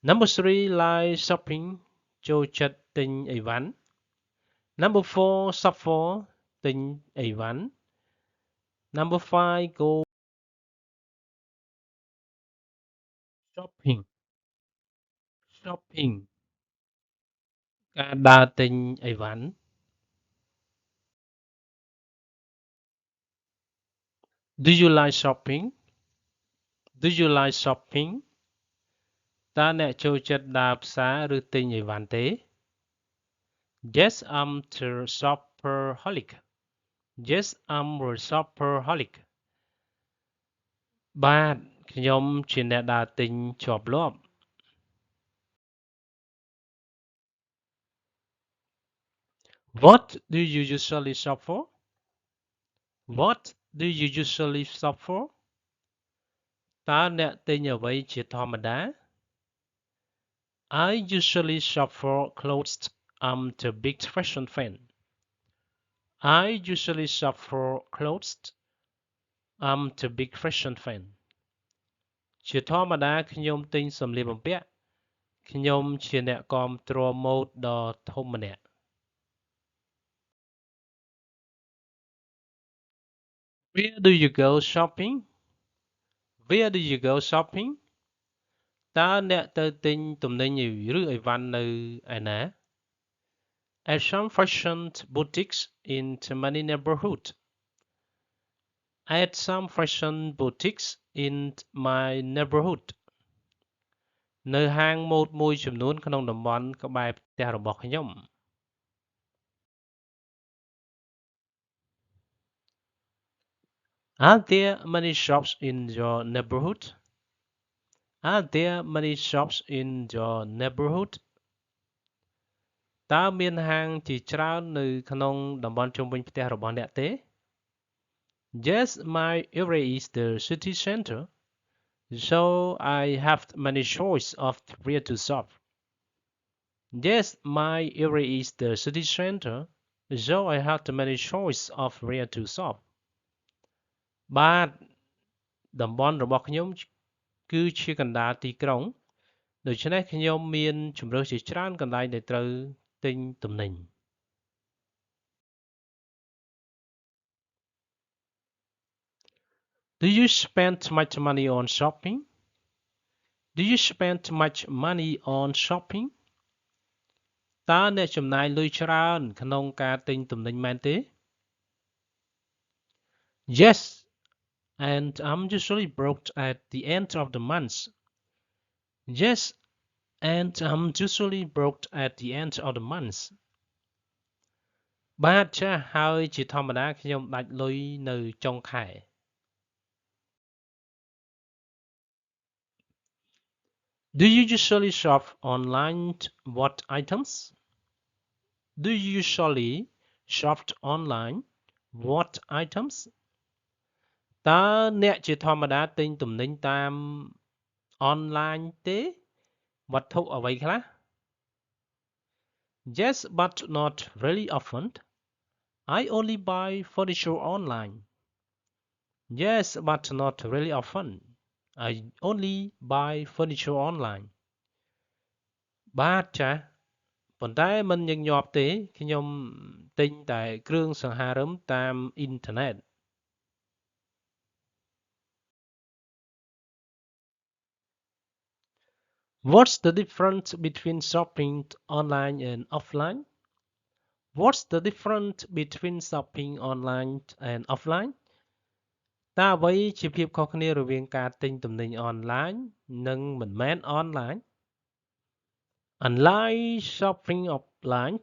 Number 3, live shopping,ចូលចិត្តទិញអីវ៉ាន់ Number 4, shop for ទិញអីវ៉ាន់ Number 5, go shopping shopping ការដើរទិញអីវ៉ាន់ Do you like shopping? Do you like shopping? តើអ្នកចូលចិត្តដើរផ្សារឬទិញអីវ៉ាន់ទេ Yes, I'm the shopaholic. Yes, I'm a shopaholic. បាទខ្ញុំជាអ្នកដើរទិញជាប់លាប់ What do you usually shop for? What do you usually shop for? តើអ្នកទិញអ្វីជាធម្មតា I usually shop for clothes. I'm the big fashion fan. I usually shop for clothes. I'm the big fashion fan. ជាធម្មតាខ្ញុំទិញសម្លៀកបំពាក់ខ្ញុំជាអ្នកគាំទ្រម៉ូដដ៏ធំម្នាក់ Where do you go shopping? Where do you go shopping? តើអ្នកទៅទិញទំនិញឬអីវ៉ាន់នៅឯណា At some fashion boutiques in many neighborhood. At some fashion boutiques in my neighborhood. នៅហាងម៉ូដមួយចំនួនក្នុងតំបន់ក្បែរផ្ទះរបស់ខ្ញុំ Are there many shops in your neighborhood? Are there many shops in your neighborhood? តើមានហាងជាច្រើននៅក្នុងតំបន់ជុំវិញផ្ទះរបស់អ្នកទេ Yes, my area is the city center, so I have many choice of where to shop. Yes, my area is the city center, so I have many choice of where to shop. បាទតំបន់របស់ខ្ញុំគឺជាកណ្ដាលទីក្រុងដូច្នេះខ្ញុំមានជម្រើសជាច្រើនកន្លែងដែលត្រូវទិញទំនិញ Do you spend much money on shopping? Do you spend much money on shopping? តើអ្នកចំណាយលុយច្រើនក្នុងការទិញទំនិញមែនទេ Yes, and I'm usually broke at the end of the month. Yes, and I'm usually broke at the end of the month. បាទចាស់ហើយជាធម្មតាខ្ញុំដាច់លុយនៅចុងខែ Do you usually shop online? What items? Do you usually shop online? What items? តើអ្នកជាធម្មតាទិញទំនិញតាមអនឡាញទេវត្ថុអ្វីខ្លះ Yes, but not really often. I only buy furniture online. Yes, but not really often. I only buy furniture online. បាទចាស់ប៉ុន្តែមិនញឹកញាប់ទេខ្ញុំទិញតែគ្រឿងសង្ហារឹមតាមអ៊ីនធឺណិត What's the difference between shopping online and offline? What's the difference between shopping online and offline? តើអ្វីជាភាពខុសគ្នារវាងការទិញទំនិញអនឡាញនិងមិនមែនអនឡាញ Unlike shopping offline,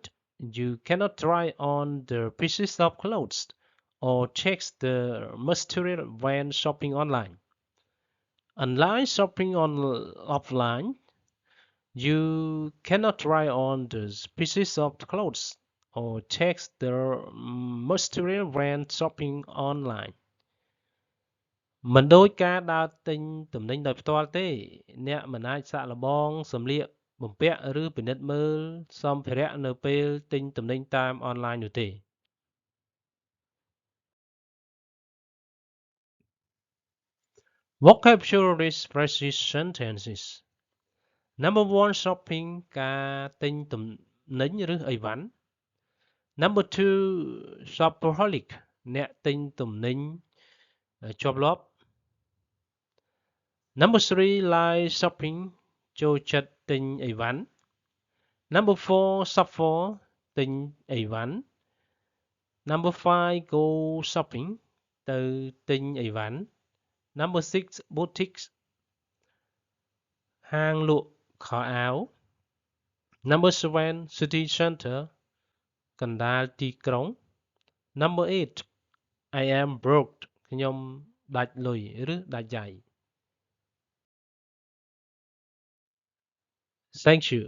you cannot try on the pieces of clothes or check the material when shopping online. Unlike shopping offline, you cannot try on the pieces of clothes or check the material when shopping online. មិនដូចការដើរទិញទំនិញដោយផ្ទាល់ទេអ្នកមិនអាចសាកល្បងសម្លៀកបំពាក់ឬពិនិត្យមើលសម្ភារៈនៅពេលទិញទំនិញតាមអនឡាញនោះទេ Vocabulary expression sentences Number one shopping ការទិញទំនិញឬអីវ៉ាន់ Number two shopaholic អ្នកទិញទំនិញជាប់លាប់ Number three live shopping ចូលចិត្តទិញអីវ៉ាន់ Number four shop for ទិញអីវ៉ាន់ Number five go shopping ទៅទិញអីវ៉ាន់ Number six boutiques ហាងលក់ខោអាវ Number seven city center កណ្ដាលទីក្រុង Number eight I am broke ខ្ញុំដាច់លុយឬដាច់យ៉ៃ Thank you